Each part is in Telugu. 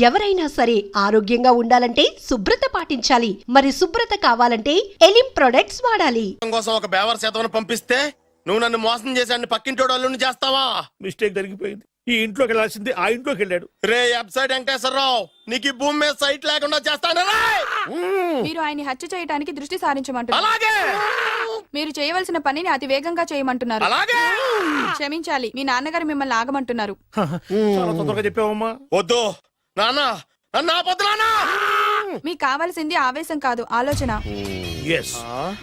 ఎవరైనా సరే ఆరోగ్యంగా ఉండాలంటే శుభ్రత పాటించాలి. మరి శుభ్రత కావాలంటే ఎలిం ప్రొడక్ట్స్ వాడాలి. కోసం ఒక బేవర్ శాతం పంపిస్తే నువ్వు నన్ను మోసం చేశాన్ని పక్కింటోడు అల్లుని చేస్తావా? మిస్టేక్ జరిగిపోయింది. ఈ ఇంట్లోకి వెళ్ళాల్సింది ఆ ఇంట్లోకి వెళ్ళాడు. రే వెబ్సైట్ వెంకటేశ్వరరావు, నీకు ఈ భూమి మీద సైట్ లేకుండా చేస్తాను. మీరు ఆయన్ని హత్య చేయడానికి దృష్టి సారించమంటున్నారు. అలాగే మీరు చేయవలసిన పనిని అతి వేగంగా చేయమంటున్నారు. అలాగే క్షమించాలి, మీ నాన్నగారు మిమ్మల్ని ఆగమంటున్నారు. చాలా తొందరగా చెప్పావమ్మా. వద్దు నాన్న, నన్ను ఆపొద్దు నాన్న. మీకు కావాల్సింది ఆవేశం కాదు, ఆలోచన. ఎస్,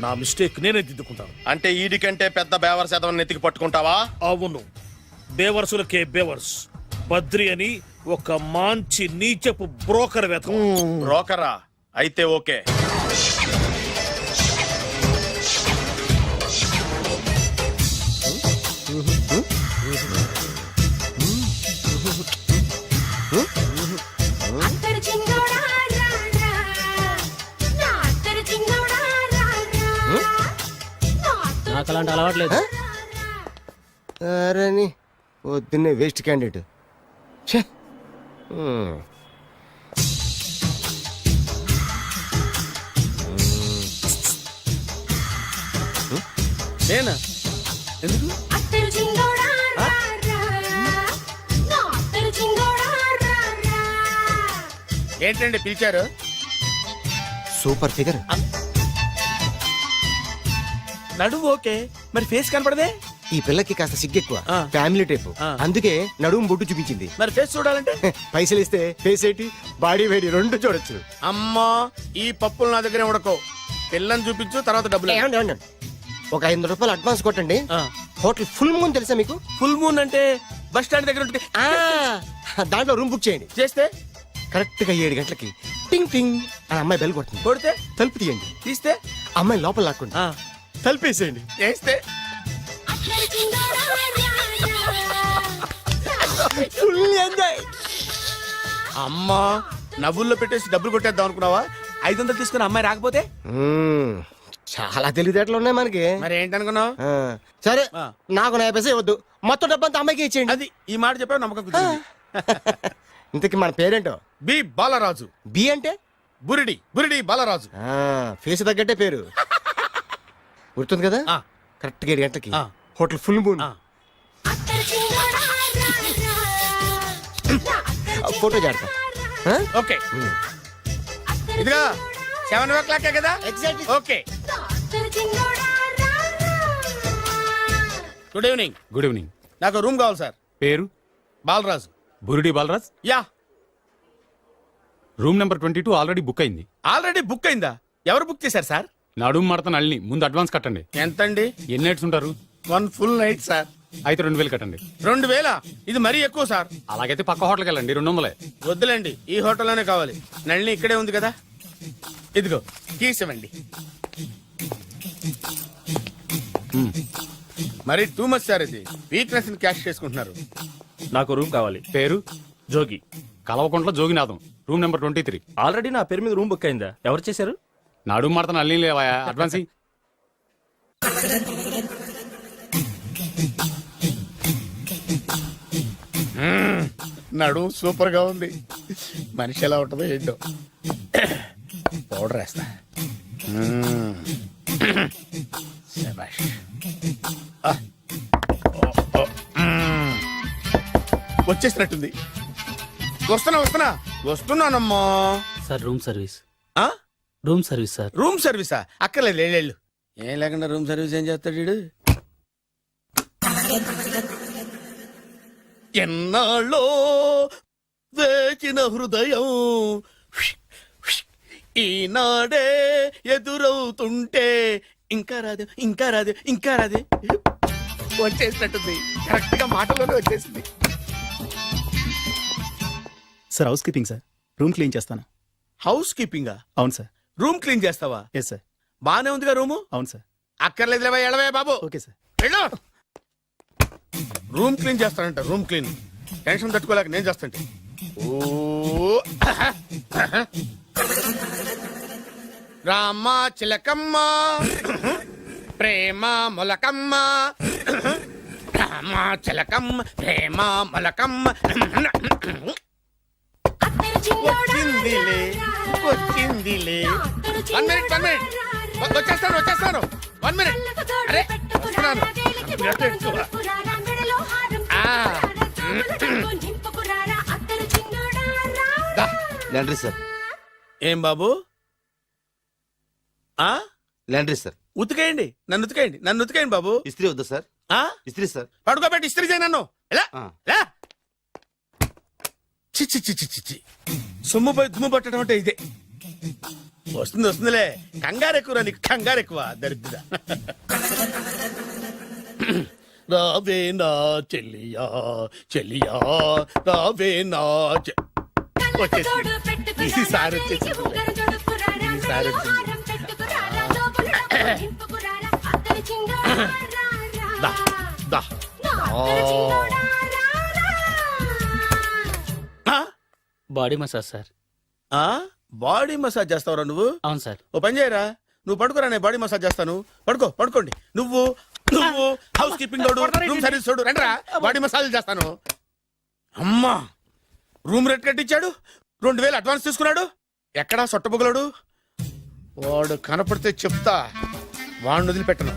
నా మిస్టేక్ నేనే దిద్దుకుంటాను. అంటే ఈడి కంటే పెద్ద బేవర్ శాతం నెత్తికి పట్టుకుంటావా? అవును, బేవర్సులకే బేవర్స్. బద్రి అని ఒక మంచి నీచపు బ్రోకర్ వేతం. బ్రోకరా? అయితే ఓకే. నాకు అలాంటి అలవాట్లేదు. అరే పొద్దున్నే వేస్ట్ క్యాండిడేట్. నేనా? ఎందుకు? ఏంటండి పిలిచారు? Super figure. నడువు ఓకే, మరి ఫేస్ కనపడదే. ఈ పిల్లకి కాస్త సిగ్గెక్కువ, ఫ్యామిలీ టైప్. అందుకే నడుము బొట్టు చూపించింది. మరి ఫేస్ చూడాలంటే పైసలు ఇస్తే ఫేస్ ఏంటి, బాడీ వేడి రెండు చూడొచ్చు. అమ్మా, ఈ పప్పులు నా దగ్గర ఉడకో. పిల్లని చూపించు, తర్వాత డబ్బులు. ఒక 500 రూపాయలు అడ్వాన్స్ కొట్టండి. హోటల్ ఫుల్ మూన్ తెలుసా మీకు? ఫుల్ మూన్ అంటే బస్ స్టాండ్ దగ్గర ఉంటుంది. దాంట్లో రూమ్ బుక్ చేయండి. చేస్తే కరెక్ట్ గా 7 గంటలకి టింగ్ టింగ్ అని అమ్మాయి బెల్ కొడుతుంది. కొడితే తలుపు తీయండి. తీస్తే అమ్మాయి లోపల లాక్కుండి తలుపేసేయండి. చేస్తే ఫుల్ ఎంజాయ్. అమ్మా, నవ్వుల్లో పెట్టేసి డబ్బులు కొట్టేద్దాం అనుకున్నావా? 500 తీసుకుని అమ్మాయి రాకపోతే? చాలా తెలివితేటలు ఉన్నాయి మనకి. మరి ఏంటనుకున్నావు? సరే, నాకు 50 పైసలు వద్దు, మొత్తం డబ్బంతా అమ్మాయికి ఇచ్చేయండి. అది ఈ మాట చెప్పావు, నమ్మకం కుదిరింది. ఇంతకీ మన పేరేంటో? బి బాలరాజు. బి అంటే బురిడి, బురిడి బాలరాజు. ఫేస్ తగ్గట్టే పేరు. గుర్తుంది కదా? కరెక్ట్ గా 7 గంటలకి హోటల్ ఫుల్ మూన్. ఫోటో చేడతా. ఓకే, ఇదిగా 7 కదా? Exactly. Okay. Good evening. Good evening. నాకు రూమ్ కావాలి సార్. పేరు? Balaraju. Burudi Balaraj. Yeah. Room number 22 already book అయింది. ఆల్రెడీ బుక్ అయిందా? ఎవరు బుక్ చేశారు సార్? నడుము మడత నల్ని. ముందు అడ్వాన్స్ కట్టండి. ఎంతండి? ఎన్ని నైట్స్ ఉంటారు? 1 ఫుల్ నైట్ సార్. అయితే 2000 కట్టండి. 2000? ఇది మరీ ఎక్కువ సార్. అలాగైతే పక్క హోటల్కి వెళ్ళండి, 200. వద్దులేండి, ఈ హోటల్లోనే కావాలి. నళిని ఇక్కడే ఉంది కదా. ఇదిగో కీస్ ఇవ్వండి. మరి టూ మచ్ సార్, ఇది వీక్నెస్ ని క్యాష్ చేసుకుంటున్నారు. నాకు రూమ్ కావాలి. పేరు? Jogi. Kalvakuntla Joginatham. Room number 23. Already నా పేరు మీద రూమ్ బుక్ అయిందా? ఎవరు చేశారు? నడుము మడత నల్ని లేవా? అడ్వాన్స్ ఇయ్యి. నడు సూపర్ గా ఉంది. మనిషి ఎలా ఉంటుందో ఏంటో. పౌడర్ వేస్తా. శభాష్. వచ్చేసినట్టుంది. వస్తున్నానమ్మా. Sir room service. Room service sir. Room సర్వీసా? అక్కర్లేదు, లేళ్ళు. ఏం లేకుండా రూమ్ సర్వీస్ ఏం చేస్తాడు వీడు? ఎన్నాళ్ళో వేచిన హృదయం ఈనాడే ఎదురవుతుంటే ఇంకా రాదు, ఇంకా రాదు, ఇంకా రాదు. వచ్చేసినట్టుంది. కరెక్ట్ గా మాటలోనే వచ్చేసింది. Sir housekeeping sir. Room clean చేస్తాను. హౌస్ కీపింగా? అవును సార్. రూమ్ క్లీన్ చేస్తావా? Yes sir. బానే ఉందిగా రూము? అవును సార్. అక్కర్లేదు, ఎడవే బాబు. Okay sir. వెళ్ళు. రూమ్ క్లీన్ చేస్తానంట. Room clean. టెన్షన్ తట్టుకోలేక నేను చేస్తాంటే. ఓ రామ చిలకమ్మ ప్రేమ మొలకమ్మ, రామ చిలకమ్మ ప్రేమ మొలకమ్మ. వచ్చిందిలే వచ్చిందిలే 1 minute 1 minute వచ్చేస్తాను 1 minute అరే వస్తున్నాను లాండ్రీ సార్, ఏం బాబు ఆ లాండ్రీ సార్. ఉతికేయండి నన్ను ఉతికేయండి బాబు ఇస్త్రీ వద్దా సార్? ఆ ఇస్త్రీ సార్. పడుకోబెట్టి ఇస్త్రీ చేయి నన్ను ఎలా ఆ. ఎలా చిచ్చి చిచ్చి చిచ్చి సొమ్ము పోయి దుమ్ము పట్టడం అంటే ఇదే వస్తుందిలే కంగారు ఎక్కువ నీకు కంగారు ఎక్కువ దరిద్ర రావే నా చెల్లియా చెల్లియా రావే నా వచ్చేసి ఈసారి వచ్చేసి ఈసారి వచ్చింది దా దా body massage sir. Body massage చేస్తావురా నువ్వు? అవును సార్. ఓ పని చేయరా, నువ్వు పడుకోరా, నేను బాడీ మసాజ్ చేస్తాను. పడుకోండి. నువ్వు హౌస్ కీపింగ్ తోడు, రూమ్ సర్వీస్ తోడు, రండిరా బాడీ మసాజ్ చేస్తాను. అమ్మా రూమ్ రేట్ కట్టించాడు, 2000 అడ్వాన్స్ తీసుకున్నాడు. ఎక్కడా సొట్టబుగలాడు? వాడు కనపడితే చెప్తా, వాడిని వదిలిపెట్టను.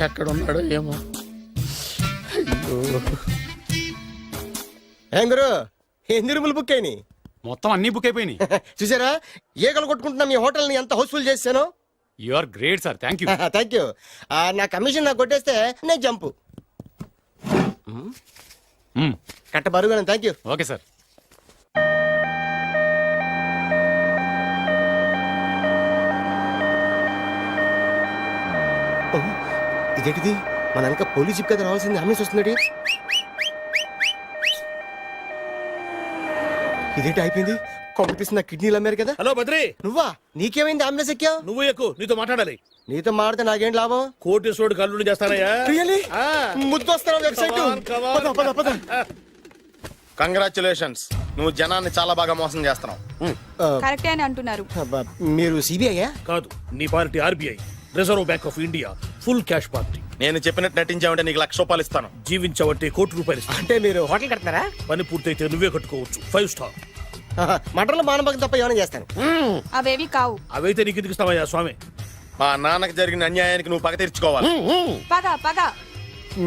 ఎక్కడ ఉన్నాడో ఏమో. అయ్యో ఏం గురు, ఎన్ని రూములు బుక్ అయినాయి? మొత్తం అన్ని బుక్ అయిపోయినాయి. చూసారా ఈగలు కొట్టుకుంటున్నా మీ హోటల్ ని ఎంత హౌస్ఫుల్ చేశాను. You are great sir, thank you. Thank you. నా కమిషన్ నాకు కొట్టేస్తే నేను జంపు కట్ట బరువు. Thank you. Okay sir. ఇదేంటిది, మన వెనక పోలీస్ జిప్ కదా రావాల్సింది, అంబులెన్స్ వస్తుంది. ఇదేంటి అయిపోయింది? కొంపటిస్తున్న కిడ్నీలు అమ్మారు కదా. హలో బద్రి, నువ్వా? నీకేమైంది అంబులెన్స్ ఎక్కావు? నువ్వు ఎక్కువ, నీతో మాట్లాడాలి. నీతో మాడితే నాకేం లాభం? కోటేశ్వరుడు కల్లుడు చేస్తానయ్యా. ముద్దు వస్తాను వెబ్సైట్. కంగ్రాచులేషన్స్, నువ్వు జనాన్ని చాలా బాగా మోసం చేస్తున్నావు. కరెక్టే అని అంటున్నారు. మీరు సిబిఐయా? కాదు, నీ party RBI, reserve bank of India, full cash party. నేను చెప్పినట్టు నటించావంటే నీకు ₹1,00,000 ఇస్తాను. జీవించావంటే ₹1,00,00,000 ఇస్తాను. అంటే మీరు హోటల్ కడతారా? పని పూర్తయితే నువ్వే కట్టుకోవచ్చు 5 స్టార్. మటన్లో మానభంగం తప్ప ఏమైనా చేస్తాను. అవేవి కావు. అవైతే నీకు ఎందుకు ఇస్తామయ్యా స్వామి? మా నాన్నకి జరిగిన అన్యాయానికి నువ్వు పగ తీర్చుకోవాలి. పగ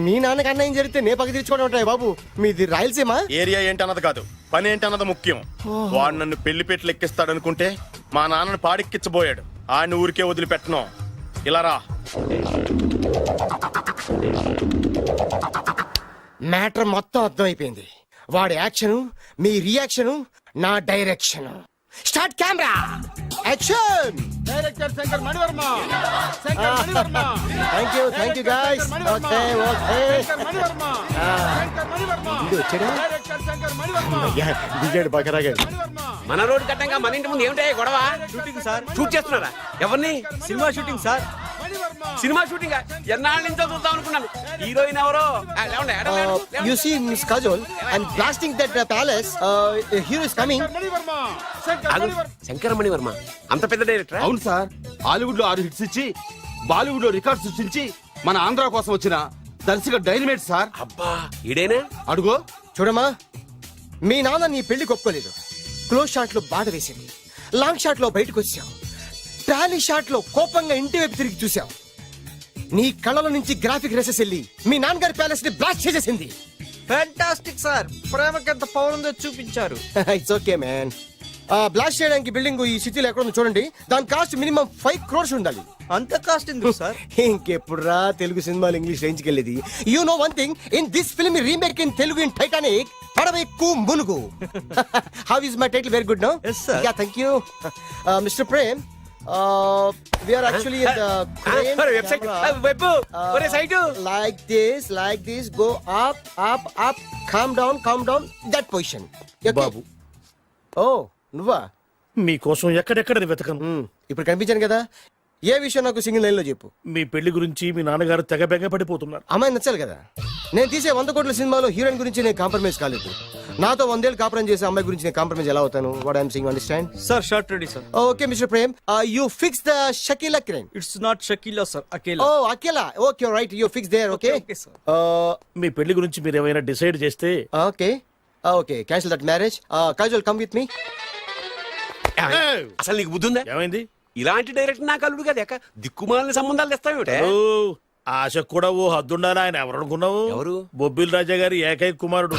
మీ నాన్నకి అన్యాయం జరిగితే నే పక్క తీర్చుకోవడం ఉంటాయి బాబు. మీది రాయలసీమ. ఏరియా ఏంటన్నది కాదు, పని ఏంటన్నది ముఖ్యం. వాడు నన్ను పెళ్లి పెట్లు ఎక్కిస్తాడనుకుంటే మా నాన్నని పాడెక్కించబోయాడు. ఆయన ఊరికే వదిలిపెట్టను. ఇలా రా. మ్యాటర్ మొత్తం అర్థమైపోయింది. వాడి యాక్షన్, మీ రియాక్షన్, నా direction. Start camera action. Director Shankar Mani Varma. Thank you guys. Okay ఇది వచ్చాడా? దిగాడు బకరాగాడు. మన రోడ్డు కట్టంగా మన ఇంటి ముందు ఏమిటాయి గొడవ? Shooting sir. షూట్ చేస్తున్నారా? ఎవరిని? Cinema shooting sir. Cinema shooting ఎన్నాళ్ళ నుంచో చూద్దాం అనుకున్నాను. హీరోయిన్ ఎవరో? You see Miss Kajol, I'm blasting that palace. Hero is coming. Shankaramani Varma అంత పెద్ద డైరెక్టర్? అవును సార్, హాలీవుడ్ లో 6 హిట్స్ ఇచ్చి బాలీవుడ్ లో రికార్డ్ సృష్టించి మన ఆంధ్ర కోసం వచ్చిన దర్శక డైనమేట్ సార్. అబ్బా ఈడేనా? అడుగో. చూడమ్మా, మీ నాన్న నీ పెళ్లి ఒప్పుకోలేదు. క్లోజ్ షాట్ లో బాధ వేసింది, లాంగ్ షాట్ లో బయటకు వచ్చావు, ట్రాలీ షాట్ లో కోపంగా ఇంటి వైపు తిరిగి చూసావు. నీ కళ్ళలో నుంచి గ్రాఫిక్ రెసెస్ వెళ్ళి మీ నాన్నగారి ప్యాలెస్ ని బ్లాస్ట్ చేసేసింది. ఫ్యాంటాస్టిక్ సార్, ప్రేమకి ఎంత పవర్ ఉందో చూపించారు. It's okay man. బ్లాస్ట్ చేయడానికి బిల్డింగ్ ఈ సిటీలో ఎక్కడ ఉందో చూడండి. దాని కాస్ట్ మినిమం 5 crores ఉండాలి. అంత కాస్ట్ ఎందుకు సార్? ఇంకెప్పుడురా తెలుగు సినిమాలు ఇంగ్లీష్ రేంజ్కి వెళ్ళేది. You know one thing, in this film remake in Telugu in Titanic, పడవెక్కు మునుగు. How is my title? Very good no? Yes, sir. Yeah, thank you. Mister Prem, we are actually in the crane website camera. Web ఒరే site like this, go up, calm down, that position. Okay? బాబు, Oh, నువ్వా? మీకోసం ఎక్కడెక్కడ వెతకను. ఇప్పుడు కనిపించాను కదా. ఏ విషయం నాకు సింగిల్ లైన్ లో చెప్పు. మీ పెళ్లి గురించి మీ నాన్నగారు తెగ బెగ పడిపోతున్నారు. అమ్మాయి నచ్చాలి కదా. నేను తీసే 100 కోట్ల సినిమాలో హీరోయిన్ గురించి నేను కాంప్రమైజ్ కాలేదు. నాతో 100 ఏళ్ళు కాపురం చేసే అమ్మాయి గురించి నేను కాంప్రమైజ్ ఎలా అవుతాను? What I'm saying, understand? Sir shot ready sir. Okay mister Prem, you fix the Shakeela crane. It's not Shakeela sir, Akela. Oh Akela. Okay right, you fix there. Okay Okay, sir. మీ పెళ్లి గురించి మీరు ఏమైనా డిసైడ్ చేస్తే okay. Okay cancel that marriage. Kajal come with me. అసలు నీకు బుద్ధి ఉందా? ఏమైంది? ఇలాంటి డైరెక్టర్ నాకు అల్లుడు కదా ఎక్క దిక్కుమాలిన సంబంధాలు తెస్తావేమిటే? ఓ, ఆశకు కూడా ఓ హద్దుండాలి. ఆయన ఎవరు అనుకున్నావు? ఎవరు? బొబ్బిల్ రాజా గారి ఏకైక కుమారుడు.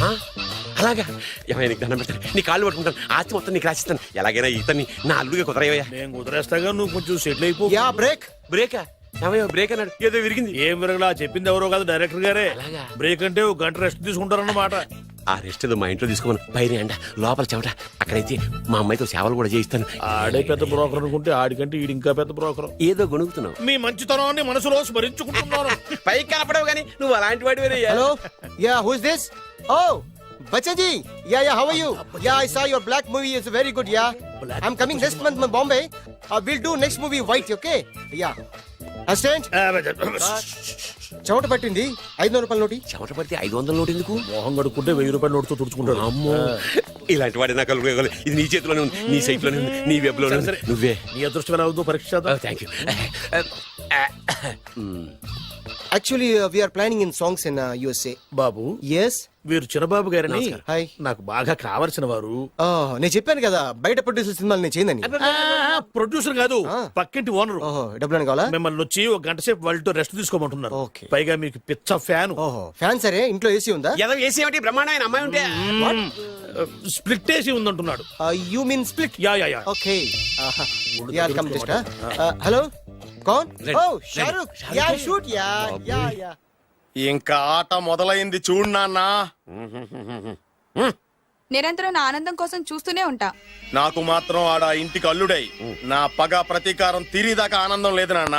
అలాగా? ఏమైనా నీకు దండం పెడతాను, నీ కాళ్ళు పట్టుకుంటాను, ఆస్తి మొత్తం నీకు రాసిస్తాను. ఎలాగైనా ఇతన్ని నా అల్లుడిగా కుదరయ్యా. నేను కుదిరేస్తాగా, నువ్వు కొంచెం సెటిల్ అయిపో. Yeah break. బ్రేకా? ఏమయ్యో బ్రేక్ అన్నాడు, ఏదో విరిగింది. ఏం విరగలా, చెప్పింది ఎవరో కాదు, డైరెక్టర్ గారే. అలాగా? బ్రేక్ అంటే ఒక గంట రెస్ట్ తీసుకుంటారన్నమాట. ఆ రెస్ట్ ఏదో మా ఇంట్లో తీసుకోమను. పైన ఎండ, లోపల చెమట. అక్కడైతే మా అమ్మాయితో సేవలు కూడా చేయిస్తాను. ఆడే పెద్ద బ్రోకర్ అనుకుంటే ఆడికంటే ఈడు ఇంకా పెద్ద బ్రోకర్. ఏదో గొణుగుతున్నావు. మీ మంచితనాన్ని మనసులో స్మరించుకుంటున్నాను. పైకి కనపడవు కానీ నువ్వు అలాంటి వాడి. Hello? Yeah, who's this? Oh, Bachchan ji. Yeah, how are you? Yeah, I saw your black movie. It's very good, yeah. I'm coming next month in Bombay. We'll do next movie white, okay? Yeah. Assistant? చెమట పట్టింది. 500 రూపాయల నోటి. చెమట పడితే 500 నోటు ఎందుకు? మోహం కడుక్కుంటే 1000 రూపాయల నోటుతో తుడుచుకుంటాడు. అమ్మో, ఇలాంటి వాడి నాకు అల్లుడు. ఇది నీ చేతిలోనే ఉంది, నీ సైట్ లోనే ఉంది, నీ వెబ్ లోనే ఉంది. నువ్వే. నీ అదృష్టం ఎలా ఉందో పరీక్ష చేద్దాం. Thank you. Actually, we are planning in songs in USA. Babu, Yes? వీరు చిన్నబాబు గారని Hi. నాకు బాగా కావలసిన వారు. నేను చెప్పాను కదా బయట ప్రొడ్యూసర్ సినిమాలు నేను చేయదని. ప్రొడ్యూసర్ కాదు, పక్కింటి ఓనరు. ఓహో, డబ్బులు కావాలా? మిమ్మల్ని వచ్చి ఒక గంట సేపు వాళ్ళతో రెస్ట్ తీసుకోమంటున్నారు. Okay. పైగా మీకు పిచ్చ ఫ్యాన్. ఓహో, ఫ్యాన్ సరే. ఇంట్లో ఏసీ ఉందా? ఏదో ఏసీ ఏమిటి, బ్రహ్మాండమైన అమ్మాయి ఉంటే. స్ప్లిట్ వేసి ఉందంటున్నాడు. You mean split? Yeah yeah yeah. Okay. Yeah, come just. Hello, కౌన్? Oh, Shahrukh. Yeah, shoot. Yeah yeah yeah. ఇంకా ఆట మొదలైంది చూడు నాన్న. నిరంతరం నా ఆనందం కోసం చూస్తూనే ఉంటా. నాకు మాత్రం ఆడ ఇంటికి అల్లుడై నా పగ ప్రతీకారం తీరిదాకా ఆనందం లేదు నాన్న.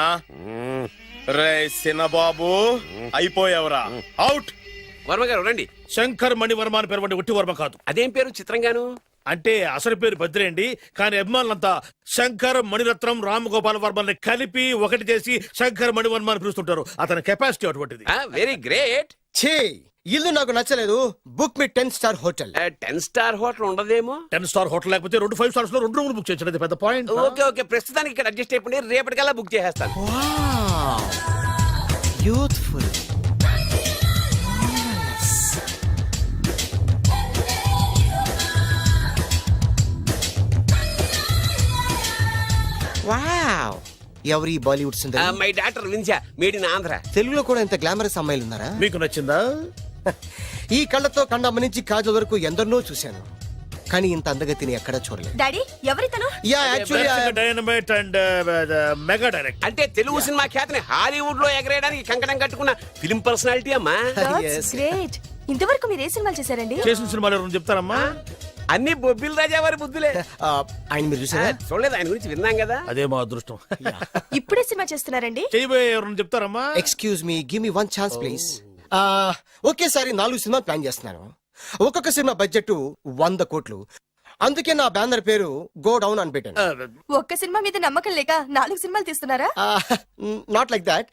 రే సినబాబు, అయిపోయావురా, అవుట్. వర్మ గారు రండి. శంకర్ మణివర్మ అని పేరు వంటి ఒట్టి వర్మ కాదు. అదేం పేరు చిత్రంగాను? అంటే అసలు పేరు బద్రి అండి, కానీ అభిమానులంతా శంకర్ మణిరత్నం రామగోపాల్ వర్మని కలిపి ఒకటి చేసి శంకర్ మణివర్మ అని పిలుస్తుంటారు. అతని కెపాసిటీ అటువంటిది. Very great. ఛీ, ఇల్లు నాకు నచ్చలేదు. బుక్ మీ 10 స్టార్ హోటల్. 10 స్టార్ హోటల్ ఉండదేమో. 10 స్టార్ హోటల్ లేకపోతే 2 5 స్టార్స్ లో 2 రూములు బుక్ చేయొచ్చు. అది పెద్ద పాయింట్. ఓకే ఓకే, ప్రస్తుతానికి ఇక్కడ అడ్జస్ట్ అయిపోయి రేపటికల్లా బుక్ చేసేస్తాను. బ్యూటిఫుల్. వావ్, ఎవరి బాలీవుడ్ సుందరి? మై డాక్టర్ విన్సా, మేడ్ ఇన్ ఆంధ్ర. తెలుగులో కూడా ఇంత గ్లామరస్ అమ్మాయిలు ఉన్నారా? మీకు నచ్చిందా? ఈ కళ్ళతో కండమ్మ నుంచి కాజల్ వరకు ఎందరినో చూశాను, కానీ ఇంత అందగతిని ఎక్కడా చూడలేదు. డాడీ ఎవరితను? Yeah, actually dynamite and mega direct. అంటే తెలుగు సినిమా ఖ్యాతిని హాలీవుడ్ లో ఎగరేయడానికి కంకణం కట్టుకున్న ఫిల్మ్ పర్సనాలిటీ అమ్మా. గ్రేట్. ఇంతవరకు మీరు ఏ సినిమాలు చేశారండి? చేసిన సినిమాలు ఎవరు చెప్తారమ్మా? అన్ని బొబ్బిల్ రాజా వారి బుద్ధులే. ఆయన మీరు చూసారా? చూడలేదు, ఆయన గురించి విన్నాం కదా. అదే మా అదృష్టం. ఇప్పుడే సినిమా చేస్తున్నారండి? చేయబోయే ఎవరు చెప్తారమ్మా? Excuse me, give me 1 chance please. ఒకేసారి 4 సినిమాలు ప్లాన్ చేస్తున్నాను. ఒక్కొక్క సినిమా బడ్జెట్ 100 కోట్లు. అందుకే నా బ్యానర్ పేరు గో డౌన్ అని పెట్టాను. ఒక్క సినిమా మీద నమ్మకం లేక 4 సినిమాలు తీస్తున్నారా? Not like that.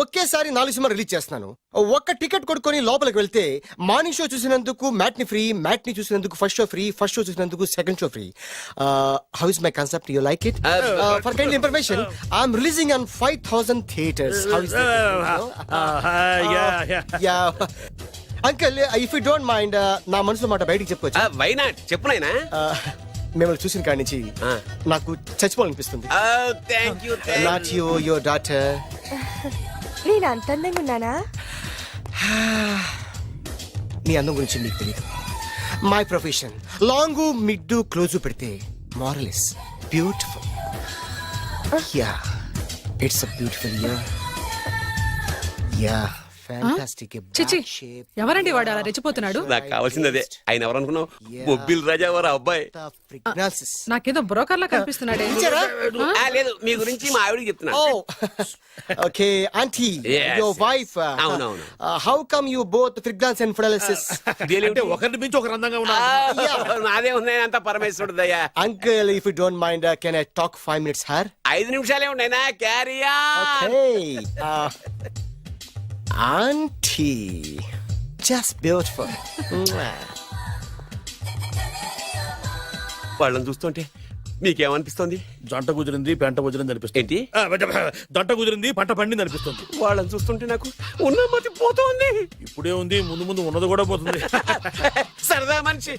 ఒకేసారి 4 సినిమా రిలీజ్ చేస్తున్నాను. ఒక్క టికెట్ కొనుక్కొని లోపలికి వెళ్తే మార్నింగ్ షో చూసినందుకు మ్యాట్ని ఫ్రీ, మ్యాట్ని చూసినందుకు first show free, first show చూసినందుకు second show free. How is my concept? You like it? For kind information, I'm releasing on 5000 theatres. How is uncle, if you don't mind, నా మనసులో మాట బయటికి చెప్పొచ్చు? వై నాట్, చెప్పు నాయనా. మిమ్మల్ని చూసిన కాడి నుంచి నాకు చచ్చిపోవాలనిపిస్తుంది. Thank you. Not you, your daughter. నేను అంత అందంగా ఉన్నానా? నీ అందం గురించి మీకు తెలియదు. My profession long mid close పెడితే moral is beautiful. Yeah, it's a beautiful year. Yeah, fantastic. ఎవరండి వాడు అలా రెచ్చిపోతున్నాడు? నాకు కావాల్సింది అదే. ఆయన ఎవరు అనుకున్నావు? బొబ్బిల్ రాజా వారు అబ్బాయి. నాకేదో బ్రోకర్ లా కనిపిస్తున్నాడే. లేదు, మీ గురించి మా ఆవిడకి చెప్తున్నా. Okay aunty, Yes, your wife. అవునవును. How come you both fragrance and fidelities? అంటే ఒకరిని మించి ఒకరు అందంగా ఉన్నారు. నాదే ఉన్నాయి అంత పరమేశ్వరుదయ్యా. Uncle, if you don't mind, can I talk 5 minutes her? 5 నిమిషాలే ఉన్నాయినా, క్యారియా. Auntie, just beautiful. వాళ్ళని చూస్తుంటే మీకేమనిపిస్తోంది? జంట కుదిరింది పెంట కుదిరింది అనిపిస్తుంది. ఏంటి? దంట కుదిరింది పంట పండింది అనిపిస్తుంది. వాళ్ళని చూస్తుంటే నాకు ఉన్నమతి పోతోంది. ఇప్పుడే ఉంది, ముందు ముందు ఉన్నది కూడా పోతుంది. సరదా మనిషి.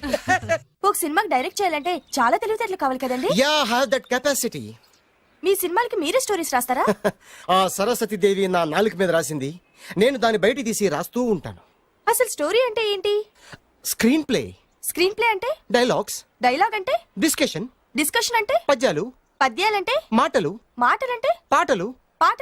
ఒక సినిమాకి డైరెక్ట్ చేయాలంటే చాలా తెలివితేటలు కావాలి కదండి. Yeah have that capacity. మీ సినిమాలకి మీరే స్టోరీస్ రాస్తారా? ఆ సరస్వతి దేవి నా నాలుక మీద రాసింది, నేను దాన్ని బయట తీసి రాస్తూ ఉంటాను. అసలు స్టోరీ అంటే ఏంటి? స్క్రీన్ ప్లే, స్క్రీన్ ప్లే అంటే? డైలాగ్స్, డైలాగ్ అంటే? డిస్కషన్, డిస్కషన్ అంటే? పద్యాలు, పద్యాలంటే? మాటలు, మాటలంటే? పాటలు. పాటలు